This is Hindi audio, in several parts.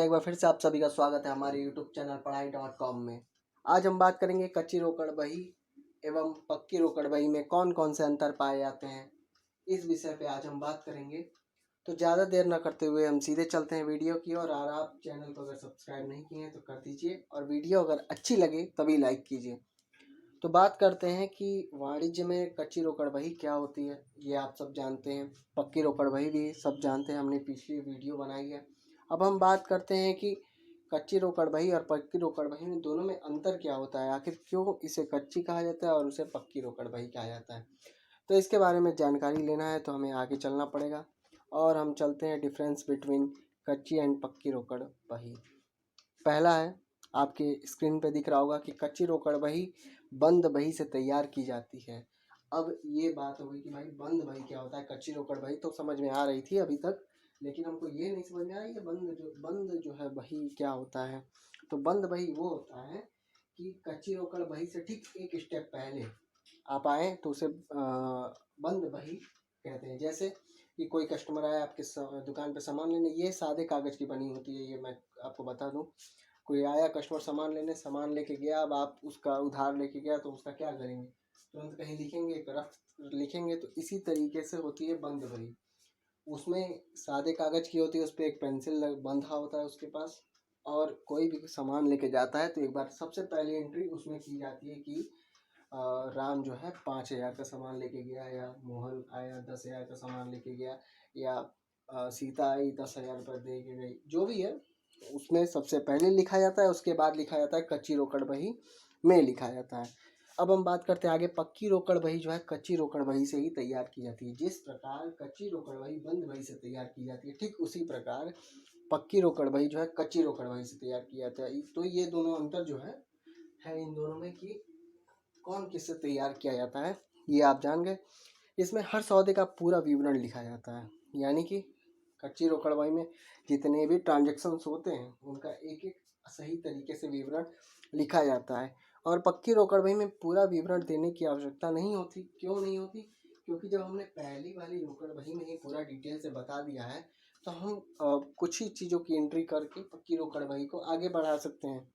एक बार फिर से आप सभी का स्वागत है हमारे YouTube चैनल पढ़ाई.com में। आज हम बात करेंगे कच्ची रोकड़ बही एवं पक्की रोकड़ बही में कौन कौन से अंतर पाए जाते हैं, इस विषय पे आज हम बात करेंगे। तो ज़्यादा देर न करते हुए हम सीधे चलते हैं वीडियो की ओर। और आप चैनल को अगर सब्सक्राइब नहीं किए हैं तो कर दीजिए और वीडियो अगर अच्छी लगे तभी लाइक कीजिए। तो बात करते हैं कि वाणिज्य में कच्ची रोकड़ बही क्या होती है, ये आप सब जानते हैं। पक्की रोकड़ बही भी सब जानते हैं, हमने पिछली वीडियो बनाई है। अब हम बात करते हैं कि कच्ची रोकड़ बही और पक्की रोकड़ बही में दोनों में अंतर क्या होता है, आखिर क्यों इसे कच्ची कहा जाता है और उसे पक्की रोकड़ बही कहा जाता है। तो इसके बारे में जानकारी लेना है तो हमें आगे चलना पड़ेगा और हम चलते हैं डिफरेंस बिटवीन कच्ची एंड पक्की रोकड़ बही। पहला है, आपके स्क्रीन पे दिख रहा होगा कि कच्ची रोकड़ बही बंद बही से तैयार की जाती है। अब ये बात हो गई कि भाई बंद बही क्या होता है। कच्ची रोकड़ बही तो समझ में आ रही थी अभी तक, लेकिन हमको ये नहीं समझ में आ रहा ये बंद जो है बही क्या होता है। तो बंद बही वो होता है कि कच्ची रोकड़ बही से ठीक एक स्टेप पहले आप आए तो उसे बंद बही कहते हैं। जैसे कि कोई कस्टमर आया आपके दुकान पे सामान लेने, ये सादे कागज़ की बनी होती है, ये मैं आपको बता दूं। कोई आया कस्टमर सामान लेने, सामान लेके गया, अब आप उसका उधार लेके गया तो उसका क्या करेंगे, तुरंत कहीं लिखेंगे, एक रफ लिखेंगे। तो इसी तरीके से होती है बंद बही। उसमें सादे कागज़ की होती है, उस पर एक पेंसिल बंधा होता है उसके पास, और कोई भी सामान लेके जाता है तो एक बार सबसे पहली एंट्री उसमें की जाती है कि राम जो है 5,000 का सामान लेके गया, या मोहन आया 10,000 का सामान लेके गया, या सीता आई 10,000 रुपये दे के गई, जो भी है उसमें सबसे पहले लिखा जाता है। उसके बाद लिखा जाता है कच्ची रोकड़ बही में लिखा जाता है। अब हम बात करते हैं आगे। पक्की रोकड़ बही जो है कच्ची रोकड़ बही से ही तैयार की जाती है। जिस प्रकार कच्ची रोकड़ बही बंद बही से तैयार की जाती है, ठीक उसी प्रकार पक्की रोकड़ बही जो है कच्ची रोकड़ बही से तैयार की जाती है। तो ये दोनों अंतर जो है इन दोनों में कि कौन किससे तैयार किया जाता है, ये आप जान गए। इसमें हर सौदे का पूरा विवरण लिखा जाता है, यानी कि कच्ची रोकड़ बही में जितने भी ट्रांजेक्शन्स होते हैं उनका एक एक सही तरीके से विवरण लिखा जाता है। और पक्की रोकड़ बही में पूरा विवरण देने की आवश्यकता नहीं होती। क्यों नहीं होती? क्योंकि जब हमने पहली वाली रोकड़ बही में ही पूरा डिटेल से बता दिया है तो हम कुछ ही चीज़ों की एंट्री करके पक्की रोकड़ बही को आगे बढ़ा सकते हैं।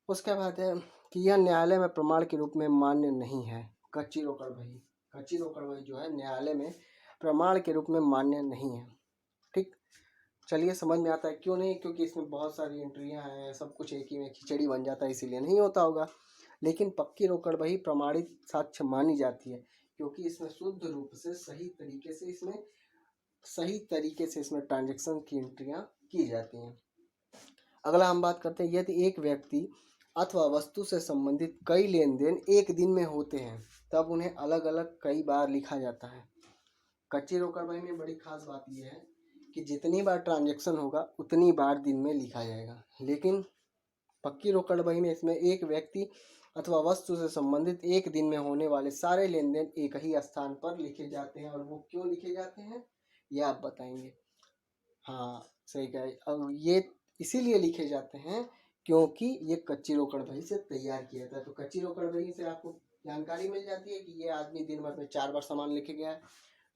उसके बाद है कि यह न्यायालय में प्रमाण के रूप में मान्य नहीं है। कच्ची रोकड़ बही जो है न्यायालय में प्रमाण के रूप में मान्य नहीं है। ठीक, चलिए समझ में आता है क्यों नहीं, क्योंकि इसमें बहुत सारी एंट्रियां हैं, सब कुछ एक ही में खिचड़ी बन जाता है, इसीलिए नहीं होता होगा। लेकिन पक्की रोकड़ बही प्रमाणित साक्ष्य मानी जाती है, क्योंकि इसमें शुद्ध रूप से सही तरीके से इसमें ट्रांजेक्शन की एंट्रियां की जाती हैं। अगला हम बात करते हैं, यदि एक व्यक्ति अथवा वस्तु से संबंधित कई लेन देन एक दिन में होते हैं तब उन्हें अलग अलग कई बार लिखा जाता है। कच्ची रोकड़ बही में बड़ी खास बात यह है कि जितनी बार ट्रांजैक्शन होगा उतनी बार दिन में लिखा जाएगा। लेकिन पक्की रोकड़ बही में इसमें एक व्यक्ति अथवा वस्तु से संबंधित एक दिन में होने वाले सारे लेन देन एक ही स्थान पर लिखे जाते हैं। और वो क्यों लिखे जाते हैं ये आप बताएंगे। हाँ सही कहा। अब ये इसीलिए लिखे जाते हैं क्योंकि ये कच्ची रोकड़ बही से तैयार किया जाता है। तो कच्ची रोकड़ बही से आपको जानकारी मिल जाती है कि ये आदमी दिन भर में 4 बार सामान लेके गया है,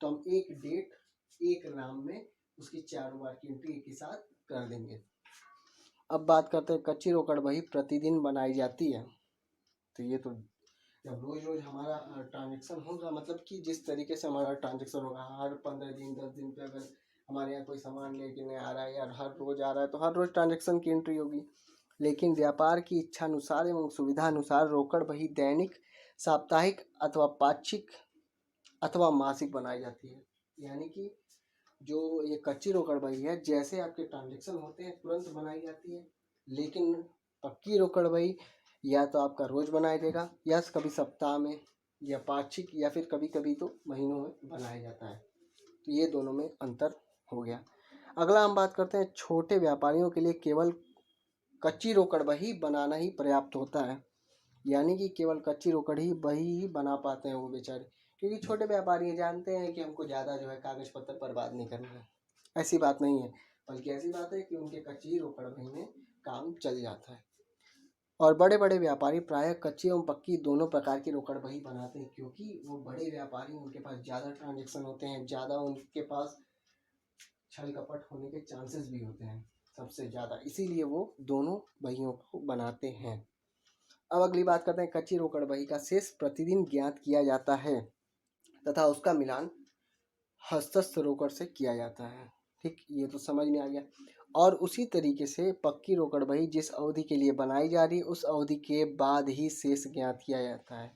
तो हम एक डेट एक नाम में उसकी 4 बार की एंट्री एक ही साथ कर देंगे। अब बात करते हैं कच्ची रोकड़ बही प्रतिदिन बनाई जाती है। तो ये तो जब रोज रोज हमारा ट्रांजेक्शन होगा, मतलब कि जिस तरीके से हमारा ट्रांजेक्शन होगा, हर 15 दिन 10 दिन पे अगर हमारे यहाँ कोई सामान लेके नहीं आ रहा है या हर रोज आ रहा है तो हर रोज ट्रांजेक्शन की एंट्री होगी। लेकिन व्यापार की इच्छा अनुसार एवं सुविधा अनुसार रोकड़ बही दैनिक, साप्ताहिक अथवा पाक्षिक अथवा मासिक बनाई जाती है। यानी कि जो ये कच्ची रोकड़ बही है, जैसे आपके ट्रांजेक्शन होते हैं तुरंत बनाई जाती है। लेकिन पक्की रोकड़ बही या तो आपका रोज बनाया देगा, या कभी सप्ताह में, या पाक्षिक, या फिर कभी कभी तो महीनों में बनाया जाता है। तो ये दोनों में अंतर हो गया। अगला हम बात करते हैं, छोटे व्यापारियों के लिए केवल कच्ची रोकड़ बही बनाना ही पर्याप्त होता है। यानी कि केवल कच्ची रोकड़ ही बही ही बना पाते हैं वो बेचारे, क्योंकि छोटे व्यापारी जानते हैं कि हमको ज़्यादा जो है कागज़ पत्तर बर्बाद नहीं करना है। ऐसी बात नहीं है, बल्कि ऐसी बात है कि उनके कच्ची रोकड़ बही में काम चल जाता है। और बड़े बड़े व्यापारी प्रायः कच्ची एवं पक्की दोनों प्रकार की रोकड़ बही बनाते हैं, क्योंकि वो बड़े व्यापारी, उनके पास ज़्यादा ट्रांजेक्शन होते हैं, ज़्यादा उनके पास छल कपट होने के चांसेस भी होते हैं। सबसे ज़्यादा, इसीलिए वो दोनों बहियों को बनाते हैं। अब अगली बात करते हैं, कच्ची रोकड़ बही का शेष प्रतिदिन ज्ञात किया जाता है तथा उसका मिलान हस्तस्थ रोकड़ से किया जाता है। ठीक, ये तो समझ में आ गया। और उसी तरीके से पक्की रोकड़ बही जिस अवधि के लिए बनाई जा रही है उस अवधि के बाद ही शेष ज्ञात किया जाता है।